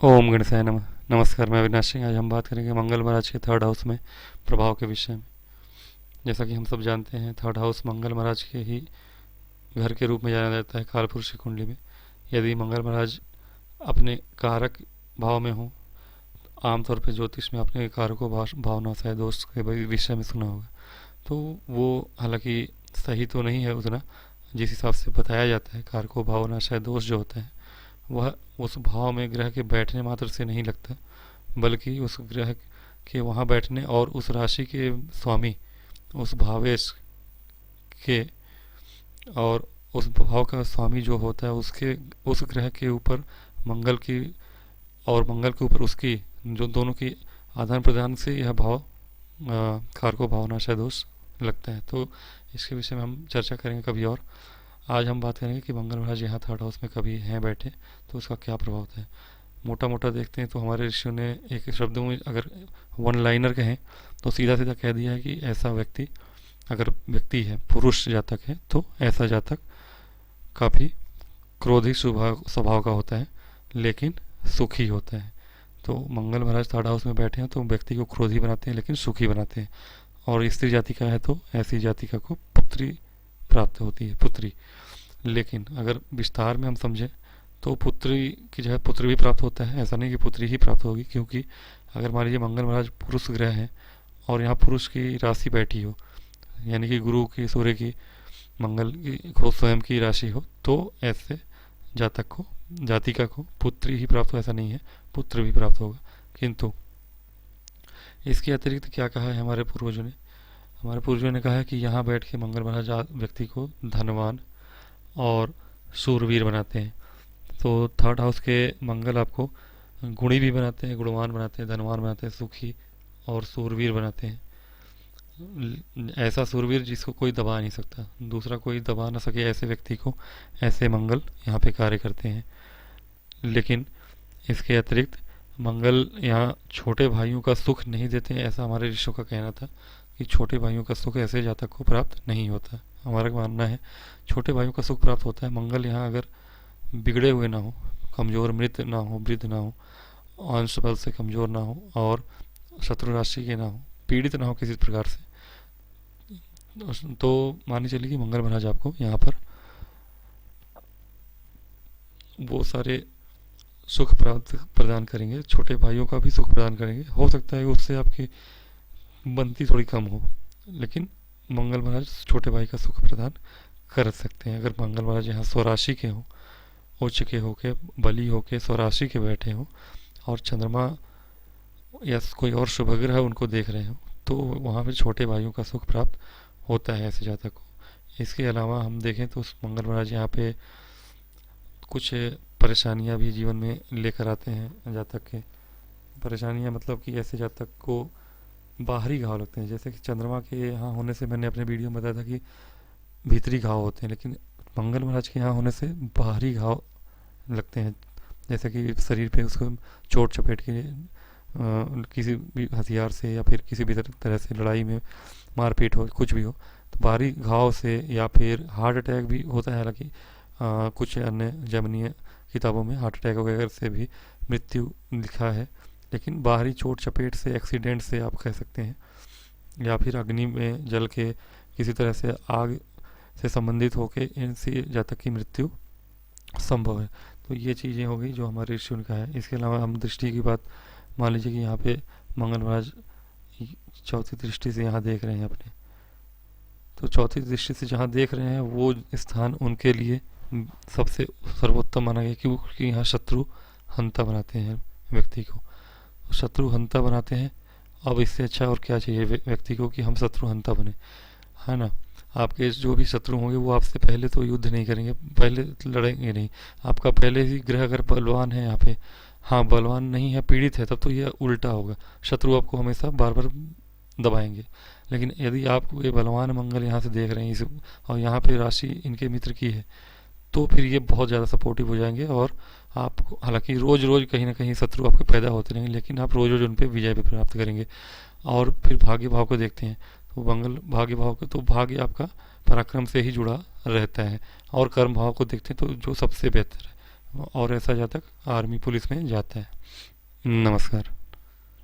ओम गणेशाय नमः। नमस्कार, मैं अविनाश सिंह। आज हम बात करेंगे मंगल महाराज के थर्ड हाउस में प्रभाव के विषय में। जैसा कि हम सब जानते हैं, थर्ड हाउस मंगल महाराज के ही घर के रूप में जाना जाता है कालपुरुष की कुंडली में। यदि मंगल महाराज अपने कारक भाव में हो, आमतौर पर ज्योतिष में अपने कारकों भावना शायद दोष के विषय में सुना होगा, तो वो हालांकि सही तो नहीं है उतना। जिस हिसाब से बताया जाता है, कारकों भावना शायद दोष जो होता है वह उस भाव में ग्रह के बैठने मात्र से नहीं लगता, बल्कि उस ग्रह के वहाँ बैठने और उस राशि के स्वामी, उस भावेश के और उस भाव का स्वामी जो होता है उसके, उस ग्रह के ऊपर मंगल की और मंगल के ऊपर उसकी, जो दोनों की आदान प्रदान से यह भाव कारको भावनाशय दोष लगता है। तो इसके विषय में हम चर्चा करेंगे कभी और। आज हम बात करेंगे कि मंगल महाराज यहाँ थर्ड हाउस में कभी हैं बैठे तो उसका क्या प्रभाव होता है। मोटा मोटा देखते हैं तो हमारे ऋषियों ने एक शब्दों में अगर वन लाइनर कहें तो सीधा सीधा कह दिया है कि ऐसा व्यक्ति, अगर व्यक्ति है, पुरुष जातक है, तो ऐसा जातक काफ़ी क्रोधी स्वभाव का होता है, लेकिन सुखी होता है। तो मंगल महाराज थर्ड हाउस में बैठे हैं तो व्यक्ति को क्रोधी बनाते हैं लेकिन सुखी बनाते हैं। और स्त्री जाति का है तो ऐसी जातिका को पुत्री प्राप्त होती है, पुत्री। लेकिन अगर विस्तार में हम समझें तो पुत्री की जगह पुत्र भी प्राप्त होता है। ऐसा नहीं कि पुत्री ही प्राप्त होगी, क्योंकि अगर मान लीजिए मंगल महाराज पुरुष ग्रह है और यहाँ पुरुष की राशि बैठी हो, यानी कि गुरु की, सूर्य की, मंगल की खुद स्वयं की राशि हो, तो ऐसे जातक को, जातिका को पुत्री ही प्राप्त हो ऐसा नहीं है, पुत्र भी प्राप्त होगा। किंतु इसके अतिरिक्त क्या कहा है हमारे पूर्वजों ने? हमारे पूर्वजों ने कहा है कि यहाँ बैठ के मंगल महाराज व्यक्ति को धनवान और शूरवीर बनाते हैं। तो थर्ड हाउस के मंगल आपको गुणी भी बनाते हैं, गुणवान बनाते हैं, धनवान बनाते हैं, सुखी और शूरवीर बनाते हैं। ऐसा शूरवीर जिसको कोई दबा नहीं सकता, दूसरा कोई दबा ना सके, ऐसे व्यक्ति को ऐसे मंगल यहाँ पे कार्य करते हैं। लेकिन इसके अतिरिक्त मंगल यहाँ छोटे भाइयों का सुख नहीं देते हैं, ऐसा हमारे ऋषियों का कहना था कि छोटे भाइयों का सुख ऐसे जातक को प्राप्त नहीं होता। हमारा मानना है छोटे भाइयों का सुख प्राप्त होता है। मंगल यहाँ अगर बिगड़े हुए ना हो, कमज़ोर मृत ना हो, वृद्ध ना हो, अंश बल से कमज़ोर ना हो और शत्रु राशि के ना हो, पीड़ित ना हो किसी प्रकार से, तो मानी चलिए कि मंगल महाराज आपको यहाँ पर वो सारे सुख प्राप्त प्रदान करेंगे, छोटे भाइयों का भी सुख प्रदान करेंगे। हो सकता है उससे आपकी बनती थोड़ी कम हो, लेकिन मंगल महाराज छोटे भाई का सुख प्रदान कर सकते हैं। अगर मंगल महाराज यहाँ स्वराशि के हों, उच्च के होके, बली होके स्वराशि के बैठे हों और चंद्रमा या कोई और शुभ ग्रह उनको देख रहे हो, तो वहाँ पे छोटे भाइयों का सुख प्राप्त होता है ऐसे जातक को। इसके अलावा हम देखें तो मंगल महाराज यहाँ पे कुछ परेशानियाँ भी जीवन में लेकर आते हैं जातक के। परेशानियाँ मतलब कि ऐसे जातक को बाहरी घाव लगते हैं। जैसे कि चंद्रमा के यहाँ होने से मैंने अपने वीडियो में बताया था कि भीतरी घाव होते हैं, लेकिन मंगल महाराज के यहाँ होने से बाहरी घाव लगते हैं। जैसे कि शरीर पे उसको चोट चपेट के किसी भी हथियार से या फिर किसी भी तरह से लड़ाई में मारपीट हो, कुछ भी हो, तो बाहरी घाव से, या फिर हार्ट अटैक भी होता है। हालांकि कुछ अन्य जमनीय किताबों में हार्ट अटैक वगैरह से भी मृत्यु लिखा है, लेकिन बाहरी चोट चपेट से, एक्सीडेंट से आप कह सकते हैं, या फिर अग्नि में जल के किसी तरह से आग से संबंधित होकर इनसे जातक की मृत्यु संभव है। तो ये चीज़ें हो गई जो हमारे ऋषियों ने कहा है। इसके अलावा हम दृष्टि की बात मान लीजिए कि यहाँ पे मंगल महाराज चौथी दृष्टि से यहाँ देख रहे हैं अपने, तो चौथी दृष्टि से जहाँ देख रहे हैं वो स्थान उनके लिए सबसे सर्वोत्तम माना गया, क्योंकि यहाँ शत्रु हंता बनाते हैं व्यक्ति को, शत्रु हंता बनाते हैं। अब इससे अच्छा और क्या चाहिए व्यक्ति को कि हम शत्रु हंता बने, है ना। आपके जो भी शत्रु होंगे वो आपसे पहले तो युद्ध नहीं करेंगे, पहले लड़ेंगे नहीं। आपका पहले ही ग्रह अगर बलवान है यहाँ पे, हाँ बलवान नहीं है, पीड़ित है, तब तो ये उल्टा होगा, शत्रु आपको हमेशा बार बार दबाएंगे। लेकिन यदि आपको ये बलवान मंगल यहाँ से देख रहे हैं इस, और यहाँ पे राशि इनके मित्र की है, तो फिर ये बहुत ज़्यादा सपोर्टिव हो जाएंगे। और आपको हालांकि रोज़ रोज़ कहीं ना कहीं शत्रु आपके पैदा होते रहेंगे, लेकिन आप रोज़ रोज़ उन पर विजय भी प्राप्त करेंगे। और फिर भाग्य भाव को देखते हैं तो मंगल भाग्य भाव को, तो भाग्य आपका पराक्रम से ही जुड़ा रहता है। और कर्म भाव को देखते हैं तो जो सबसे बेहतर है, और ऐसा जातक आर्मी पुलिस में जाता है। नमस्कार।